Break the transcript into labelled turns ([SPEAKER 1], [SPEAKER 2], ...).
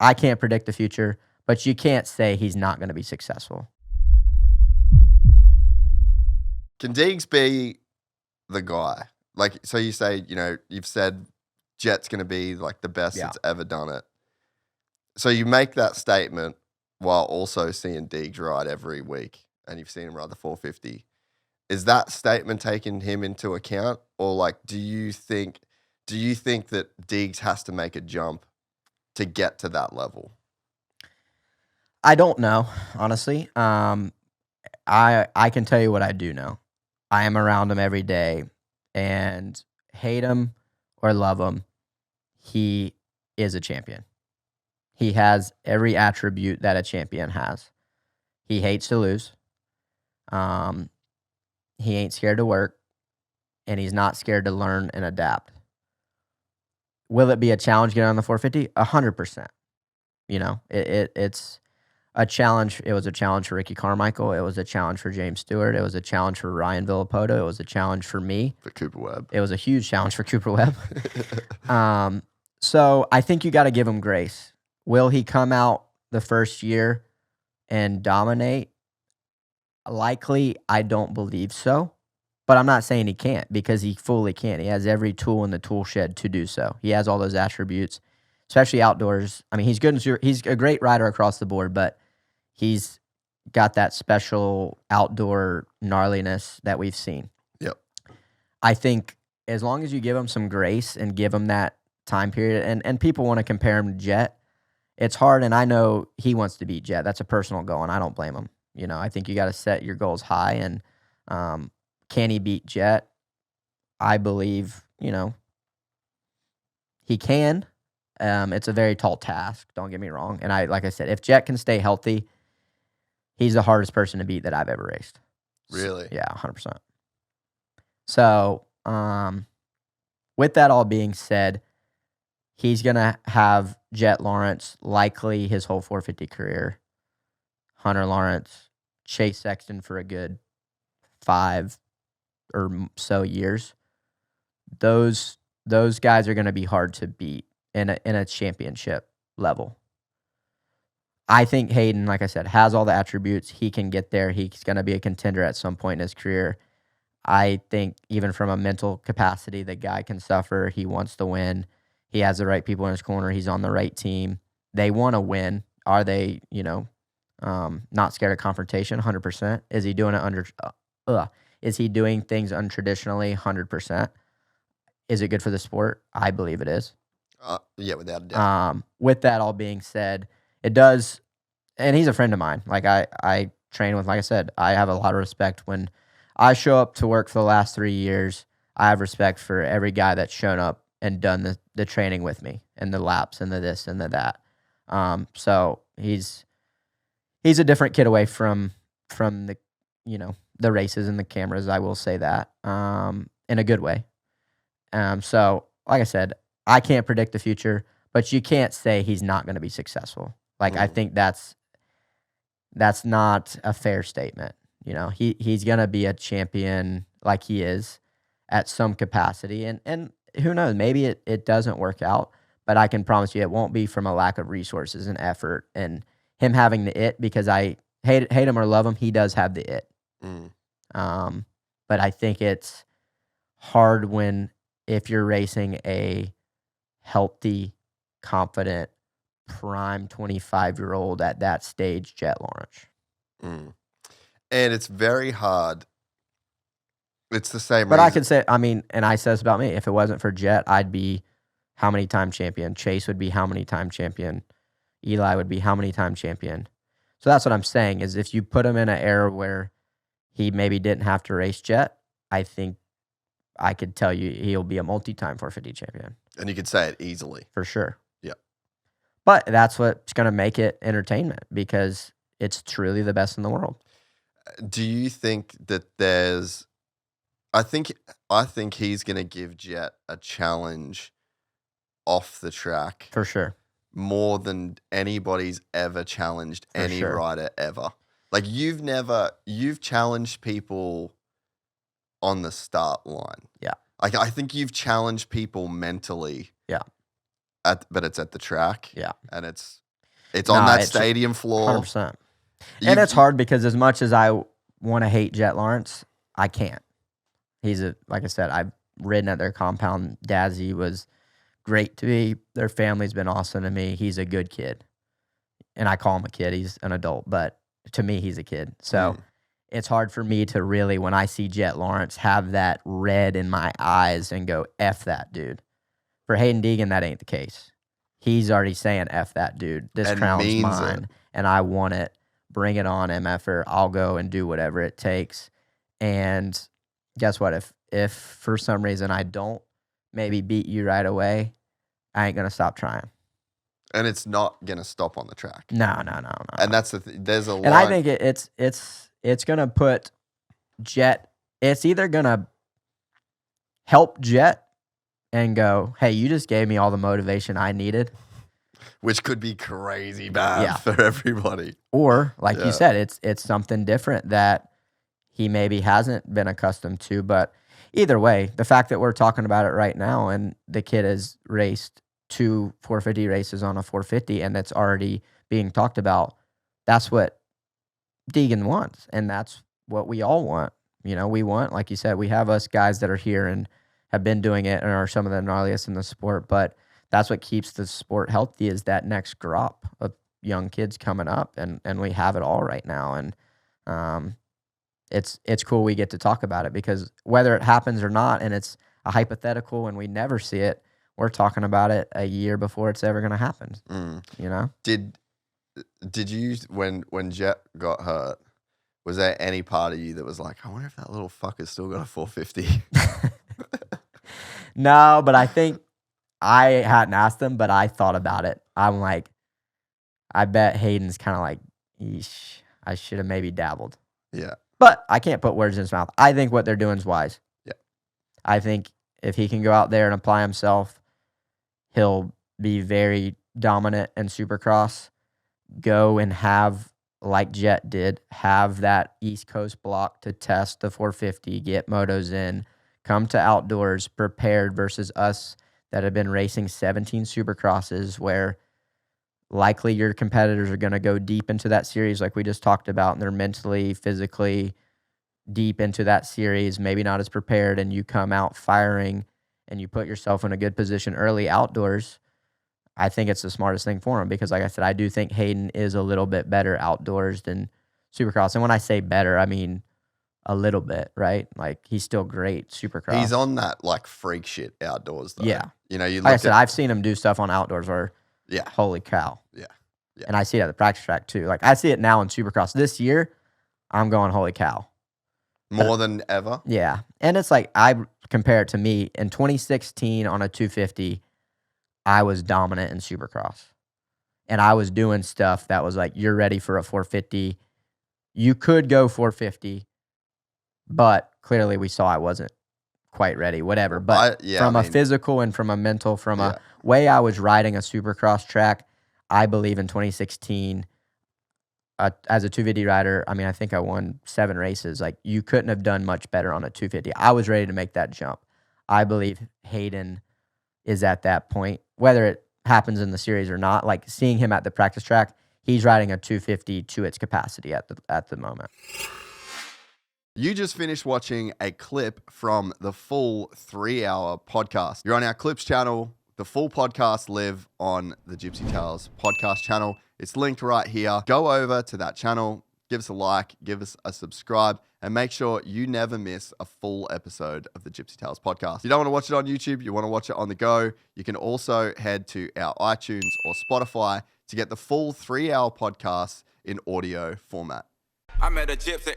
[SPEAKER 1] I can't predict the future, but you can't say he's not going to be successful.
[SPEAKER 2] Can Deegs be the guy? Like, so you say, you've said Jett's going to be like the best
[SPEAKER 1] Yeah.
[SPEAKER 2] that's ever done it. So you make that statement while also seeing Deegs ride every week, and you've seen him ride the 450. Is that statement taking him into account, or like, do you think that Deegs has to make a jump to get to that level?
[SPEAKER 1] I don't know, honestly. I can tell you what I do know. I am around him every day, and hate him or love him, he is a champion. He has every attribute that a champion has. He hates to lose. He ain't scared to work, and he's not scared to learn and adapt. Will it be a challenge getting on the 450? 100%. It's a challenge. It was a challenge for Ricky Carmichael. It was a challenge for James Stewart. It was a challenge for Ryan Villapoto. It was a challenge for me.
[SPEAKER 2] For Cooper Webb.
[SPEAKER 1] It was a huge challenge for Cooper Webb. So I think you got to give him grace. Will he come out the first year and dominate? Likely, I don't believe so. But I'm not saying he can't, because he fully can. He has every tool in the tool shed to do so. He has all those attributes, especially outdoors. I mean, he's good. He's a great rider across the board, but he's got that special outdoor gnarliness that we've seen.
[SPEAKER 2] Yep.
[SPEAKER 1] I think as long as you give him some grace and give him that time period, and people want to compare him to Jett, it's hard, and I know he wants to beat Jett. That's a personal goal, and I don't blame him. I think you got to set your goals high, and can he beat Jett? I believe, he can. It's a very tall task, don't get me wrong. And like I said, if Jett can stay healthy, he's the hardest person to beat that I've ever raced.
[SPEAKER 2] Really?
[SPEAKER 1] Yeah, 100%. So, with that all being said, he's going to have Jett Lawrence likely his whole 450 career, Hunter Lawrence, Chase Sexton for a good 5 or so years. Those guys are going to be hard to beat in a championship level. I think Hayden, like I said, has all the attributes. He can get there. He's going to be a contender at some point in his career. I think even from a mental capacity, the guy can suffer. He wants to win. He has the right people in his corner. He's on the right team. They want to win. Are they, not scared of confrontation? 100%. Is he doing it Is he doing things untraditionally? 100%. Is it good for the sport? I believe it is.
[SPEAKER 2] Yeah, without a doubt.
[SPEAKER 1] With that all being said, it does, and he's a friend of mine. Like I train with, like I said, I have a lot of respect when I show up to work for the last 3 years. I have respect for every guy that's shown up and done the training with me, and the laps and the this and the that. So he's a different kid away from the the races and the cameras. I will say that in a good way. So like I said, I can't predict the future, but you can't say he's not going to be successful. Like, I think that's not a fair statement. He's going to be a champion like he is at some capacity. And who knows, maybe it doesn't work out, but I can promise you it won't be from a lack of resources and effort and him having the it, because I hate him or love him, he does have the it. But I think it's hard if you're racing a healthy, confident, prime 25-year-old at that stage, Jett Lawrence.
[SPEAKER 2] And it's very hard. It's the same
[SPEAKER 1] But
[SPEAKER 2] reason.
[SPEAKER 1] I can say, and I said this about me, if it wasn't for Jett, I'd be how many time champion? Chase would be how many time champion? Eli would be how many time champion? So that's what I'm saying, is if you put him in an era where he maybe didn't have to race Jett, I think I could tell you he'll be a multi-time 450 champion.
[SPEAKER 2] And you could say it easily.
[SPEAKER 1] For sure.
[SPEAKER 2] Yeah.
[SPEAKER 1] But that's what's going to make it entertainment, because it's truly the best in the world.
[SPEAKER 2] Do you think that there's... I think he's going to give Jett a challenge off the track.
[SPEAKER 1] For sure.
[SPEAKER 2] More than anybody's ever challenged any rider ever. Like, you've challenged people on the start line.
[SPEAKER 1] Yeah.
[SPEAKER 2] Like, I think you've challenged people mentally.
[SPEAKER 1] Yeah.
[SPEAKER 2] But it's at the track.
[SPEAKER 1] Yeah.
[SPEAKER 2] And it's It's on
[SPEAKER 1] No,
[SPEAKER 2] that
[SPEAKER 1] it's
[SPEAKER 2] stadium floor.
[SPEAKER 1] 100%. And it's hard because as much as I want to hate Jett Lawrence, I can't. Like I said, I've ridden at their compound. Dazzy was great to me. Their family's been awesome to me. He's a good kid. And I call him a kid. He's an adult, but to me, he's a kid. So it's hard for me to really, when I see Jett Lawrence, have that red in my eyes and go, F that dude. For Haiden Deegan, that ain't the case. He's already saying, F that dude. This crown's mine, and I want it. Bring it on, MFer. I'll go and do whatever it takes. And guess what? If for some reason I don't maybe beat you right away, I ain't going to stop trying.
[SPEAKER 2] And it's not going to stop on the track.
[SPEAKER 1] No.
[SPEAKER 2] And that's the there's a line.
[SPEAKER 1] And I think it's going to put Jett, it's either going to help Jett and go, hey, you just gave me all the motivation I needed.
[SPEAKER 2] Which could be crazy bad for everybody.
[SPEAKER 1] Or, like you said, it's something different that he maybe hasn't been accustomed to. But either way, the fact that we're talking about it right now and the kid has raced 2 450 races on a 450 and it's already being talked about, that's what Deegan wants. And that's what we all want. You know, we want, like you said, we have us guys that are here and have been doing it and are some of the gnarliest in the sport. But that's what keeps the sport healthy is that next crop of young kids coming up, and we have it all right now. And it's cool we get to talk about it because whether it happens or not, and it's a hypothetical and we never see it, we're talking about it a year before it's ever going to happen. You know?
[SPEAKER 2] Did you, when Jett got hurt, was there any part of you that was like, I wonder if that little fucker's still got a 450?
[SPEAKER 1] No, but I think I hadn't asked him, but I thought about it. I'm like, I bet Hayden's kind of like, eesh, I should have maybe dabbled.
[SPEAKER 2] Yeah.
[SPEAKER 1] But I can't put words in his mouth. I think what they're doing is wise.
[SPEAKER 2] Yeah.
[SPEAKER 1] I think if he can go out there and apply himself, he'll be very dominant in Supercross. Go and have, like Jett did, have that East Coast block to test the 450, get motos in, come to outdoors prepared versus us that have been racing 17 Supercrosses where likely your competitors are going to go deep into that series like we just talked about, and they're mentally, physically deep into that series, maybe not as prepared, and you come out firing and you put yourself in a good position early outdoors. I think it's the smartest thing for him because, like I said, I do think Hayden is a little bit better outdoors than Supercross. And when I say better, I mean a little bit, right? Like, he's still great Supercross.
[SPEAKER 2] He's on that, like, freak shit outdoors, though.
[SPEAKER 1] Yeah.
[SPEAKER 2] You know, you look
[SPEAKER 1] like I said, I've seen him do stuff on outdoors where, holy cow.
[SPEAKER 2] Yeah.
[SPEAKER 1] And I see it at the practice track, too. Like, I see it now in Supercross. This year, I'm going, holy cow.
[SPEAKER 2] More than ever?
[SPEAKER 1] Yeah. And it's like, I compare it to me. In 2016 on a 250, I was dominant in Supercross. And I was doing stuff that was like, you're ready for a 450. You could go 450, but clearly we saw I wasn't quite ready, whatever. But a physical and from a mental, from a way I was riding a Supercross track, I believe in 2016, as a 250 rider, I mean, I think I won 7 races. Like, you couldn't have done much better on a 250. I was ready to make that jump. I believe Hayden is at that point, whether it happens in the series or not. Like, seeing him at the practice track, he's riding a 250 to its capacity at the moment.
[SPEAKER 2] You just finished watching a clip from the full 3-hour podcast. You're on our Clips channel. The full podcasts live on the Gypsy Tales podcast channel. It's linked right here. Go over to that channel, give us a like, give us a subscribe, and make sure you never miss a full episode of the Gypsy Tales podcast. If you don't want to watch it on YouTube, you want to watch it on the go, you can also head to our iTunes or Spotify to get the full 3-hour podcast in audio format.
[SPEAKER 3] I met a gypsy.